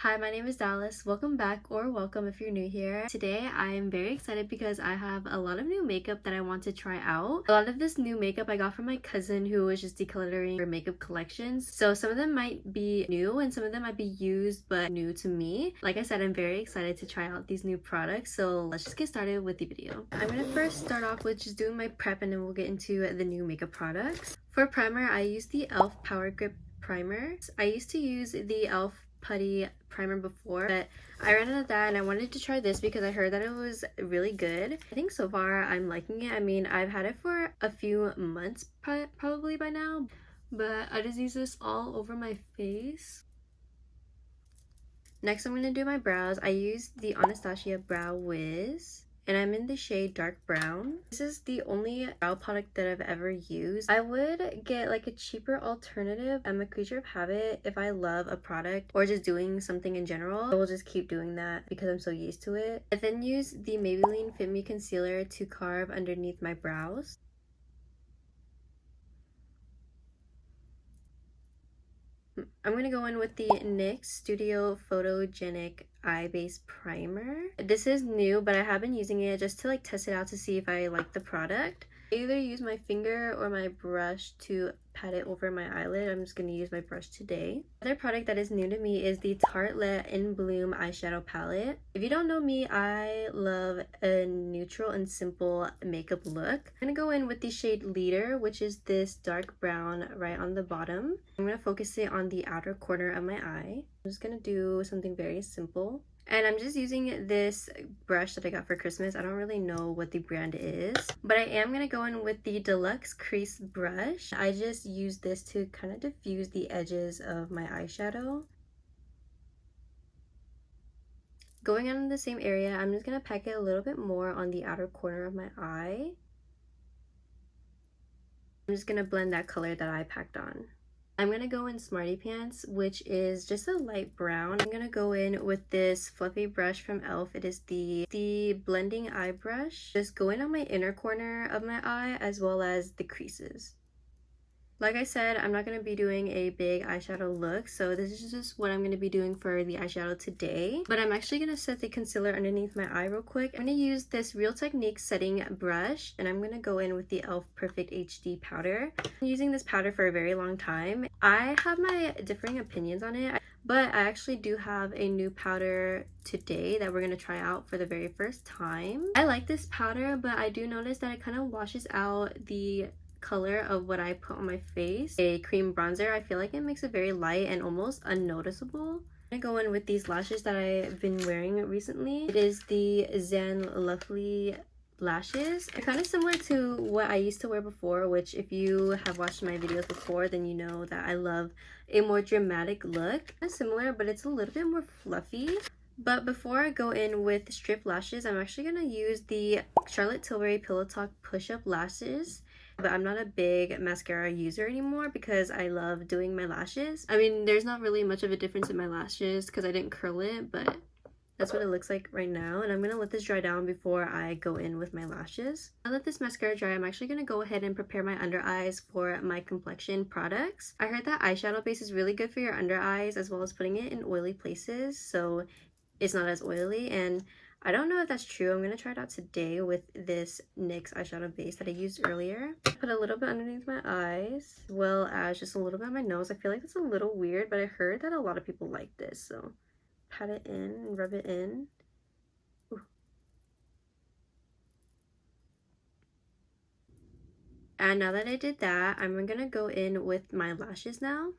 Hi, my name is Dallas. Welcome back, or welcome if you're new here. Today I am very excited because I have a lot of new makeup that I want to try out. A lot of this new makeup I got from my cousin who was just decluttering her makeup collections. So some of them might be new and some of them might be used but new to me. Like I said, I'm very excited to try out these new products. So let's just get started with the video. I'm gonna first start off with just doing my prep and then we'll get into the new makeup products. For primer, I use the e.l.f. Power Grip Primer. I used to use the e.l.f. Putty primer before, but I ran out of that and I wanted to try this because I heard that it was really good. I think so far I'm liking it. I mean, I've had it for a few months probably by now, but I just use this all over my face. Next, I'm going to do my brows. I use the Anastasia Brow Wiz, and I'm in the shade dark brown. This is the only brow product that I've ever used. I would get like a cheaper alternative. I'm a creature of habit. If I love a product or just doing something in general, I will just keep doing that because I'm so used to it. I then use the Maybelline Fit Me Concealer to carve underneath my brows. I'm going to go in with the NYX Studio Photogenic Eye Base Primer. This is new, but I have been using it just to like test it out to see if I like the product. I either use my finger or my brush to pat it over my eyelid. I'm just going to use my brush today. Another product that is new to me is the Tartelette In Bloom eyeshadow palette. If you don't know me, I love a neutral and simple makeup look. I'm going to go in with the shade Leader, which is this dark brown right on the bottom. I'm going to focus it on the outer corner of my eye. I'm just going to do something very simple. And I'm just using this brush that I got for Christmas. I don't really know what the brand is, but I am going to go in with the Deluxe Crease Brush. I just use this to kind of diffuse the edges of my eyeshadow. Going on in the same area, I'm just going to pack it a little bit more on the outer corner of my eye. I'm just going to blend that color that I packed on. I'm going to go in Smarty Pants, which is just a light brown. I'm going to go in with this fluffy brush from e.l.f. It is the blending eye brush. Just go in on my inner corner of my eye as well as the creases. Like I said, I'm not going to be doing a big eyeshadow look, so this is just what I'm going to be doing for the eyeshadow today. But I'm actually going to set the concealer underneath my eye real quick. I'm going to use this Real Techniques setting brush, and I'm going to go in with the e.l.f. Perfect HD powder. I'm using this powder for a very long time. I have my differing opinions on it, but I actually do have a new powder today that we're going to try out for the very first time. I like this powder, but I do notice that it kind of washes out the color of what I put on my face. A cream bronzer, I feel like it makes it very light and almost unnoticeable. I'm gonna go in with these lashes that I've been wearing recently. It is the Zen Lovely lashes. They're kind of similar to what I used to wear before, which if you have watched my videos before, then you know that I love a more dramatic look. Kind of similar, but it's a little bit more fluffy. But before I go in with strip lashes, I'm actually going to use the Charlotte Tilbury Pillow Talk Push-Up Lashes. But I'm not a big mascara user anymore because I love doing my lashes. I mean, there's not really much of a difference in my lashes because I didn't curl it, but that's what it looks like right now. And I'm going to let this dry down before I go in with my lashes. Now that this mascara dry, I'm actually going to go ahead and prepare my under eyes for my complexion products. I heard that eyeshadow base is really good for your under eyes as well as putting it in oily places, so it's not as oily. And I don't know if that's true. I'm going to try it out today with this NYX eyeshadow base that I used earlier. Put a little bit underneath my eyes, as well as just a little bit on my nose. I feel like it's a little weird, but I heard that a lot of people like this. So pat it in and rub it in. Ooh. And now that I did that, I'm going to go in with my lashes now.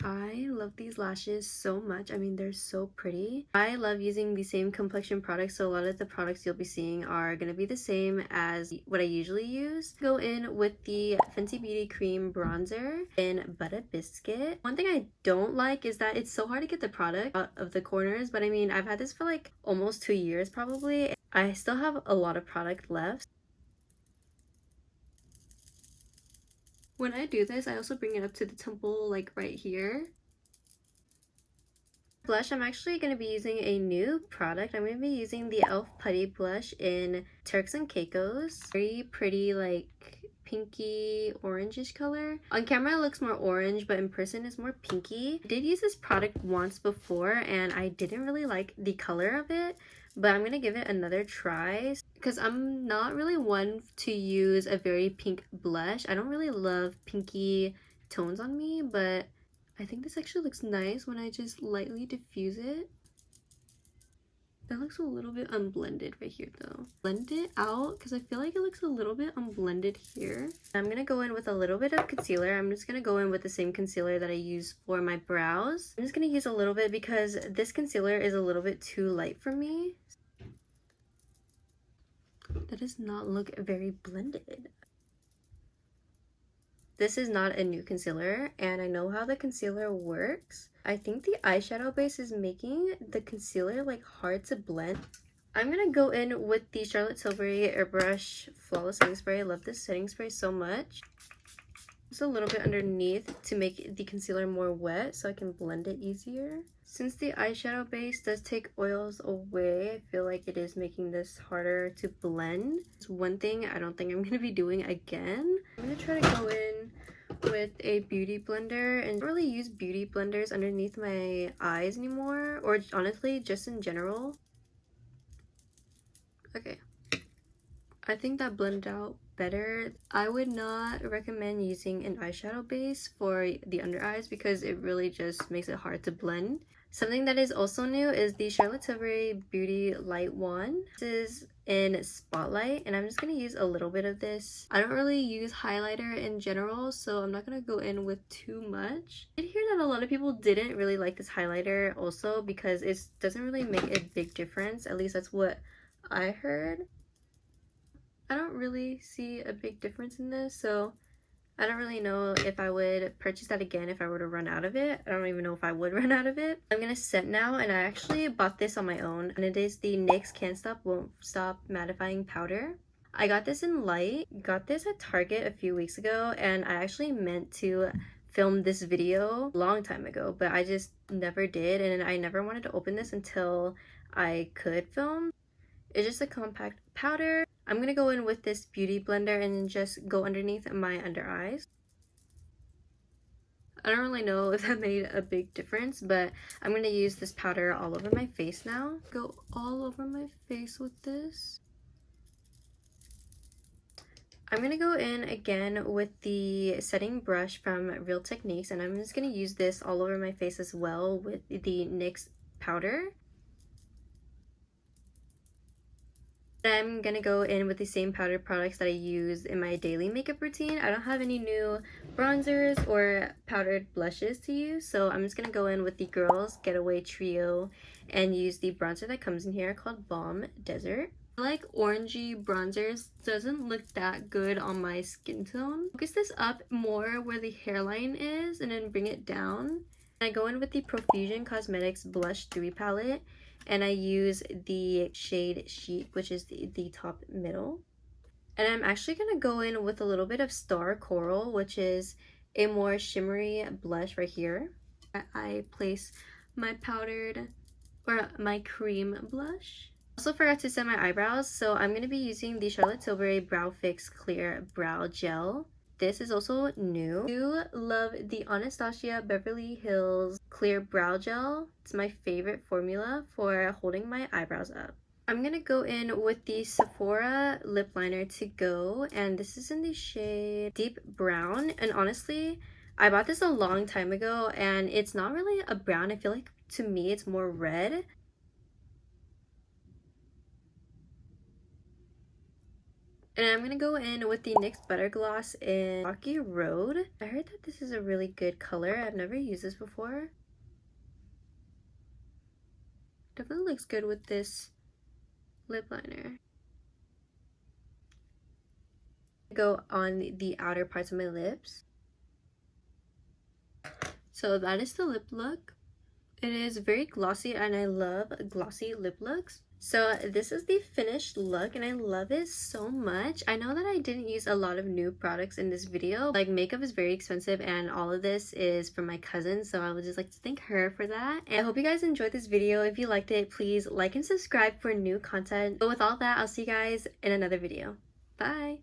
I love these lashes so much. I mean, they're so pretty. I love using the same complexion products, so a lot of the products you'll be seeing are going to be the same as what I usually use. Go in with the Fenty Beauty Cream Bronzer in Butter Biscuit. One thing I don't like is that it's so hard to get the product out of the corners, but I mean, I've had this for like almost 2 years probably. I still have a lot of product left. When I do this, I also bring it up to the temple, like right here. Blush, I'm actually going to be using a new product. I'm going to be using the e.l.f. Putty Blush in Turks and Caicos. Very pretty, like, pinky orangish color. On camera it looks more orange, but in person it's more pinky. I did use this product once before and I didn't really like the color of it, but I'm gonna give it another try because I'm not really one to use a very pink blush. I don't really love pinky tones on me, but I think this actually looks nice when I just lightly diffuse it. That looks a little bit unblended right here though. Blend it out because I feel like it looks a little bit unblended here. I'm gonna go in with a little bit of concealer. I'm just gonna go in with the same concealer that I use for my brows. I'm just gonna use a little bit because this concealer is a little bit too light for me. That does not look very blended. This is not a new concealer and I know how the concealer works. I think the eyeshadow base is making the concealer like hard to blend. I'm gonna go in with the Charlotte Tilbury Airbrush Flawless Setting Spray. I love this setting spray so much. Just a little bit underneath to make the concealer more wet so I can blend it easier. Since the eyeshadow base does take oils away, I feel like it is making this harder to blend. It's one thing I don't think I'm going to be doing again. I'm going to try to go in with a beauty blender, and I don't really use beauty blenders underneath my eyes anymore, or honestly just in general. Okay, I think that blended out better. I would not recommend using an eyeshadow base for the under eyes because it really just makes it hard to blend. Something that is also new is the Charlotte Tilbury Beauty Light Wand. This is in Spotlight and I'm just going to use a little bit of this. I don't really use highlighter in general, so I'm not going to go in with too much. I did hear that a lot of people didn't really like this highlighter also because it doesn't really make a big difference. At least that's what I heard. I don't really see a big difference in this, so I don't really know if I would purchase that again if I were to run out of it. I don't even know if I would run out of it. I'm gonna set now, and I actually bought this on my own, and it is the NYX Can't Stop Won't Stop Mattifying Powder. I got this in light. Got this at Target a few weeks ago, and I actually meant to film this video a long time ago, but I just never did, and I never wanted to open this until I could film. It's just a compact powder. I'm gonna go in with this beauty blender and just go underneath my under eyes. I don't really know if that made a big difference, but I'm gonna use this powder all over my face now. Go all over my face with this. I'm gonna go in again with the setting brush from Real Techniques, and I'm just gonna use this all over my face as well with the NYX powder. I'm gonna go in with the same powder products that I use in my daily makeup routine. I don't have any new bronzers or powdered blushes to use, so I'm just gonna go in with the Girls Getaway Trio and use the bronzer that comes in here called Balm Desert. I like orangey bronzers. Doesn't look that good on my skin tone. Focus this up more where the hairline is and then bring it down. I go in with the Profusion Cosmetics Blush Dewy Palette, and I use the shade Chic, which is the top middle. And I'm actually going to go in with a little bit of Star Coral, which is a more shimmery blush right here. I place my powdered, or my cream blush. Also forgot to set my eyebrows, so I'm going to be using the Charlotte Tilbury Brow Fix Clear Brow Gel. This is also new. I do love the Anastasia Beverly Hills Clear Brow Gel. It's my favorite formula for holding my eyebrows up. I'm gonna go in with the Sephora lip liner to go, and this is in the shade Deep Brown. And honestly, I bought this a long time ago, and it's not really a brown. I feel like to me it's more red. And I'm gonna go in with the NYX Butter Gloss in Rocky Road. I heard that this is a really good color. I've never used this before. Definitely looks good with this lip liner. Go on the outer parts of my lips. So that is the lip look. It is very glossy and I love glossy lip looks. So this is the finished look and I love it so much. I know that I didn't use a lot of new products in this video. Like, makeup is very expensive and all of this is from my cousin, so I would just like to thank her for that. And I hope you guys enjoyed this video. If you liked it, please like and subscribe for new content. But with all that, I'll see you guys in another video. Bye!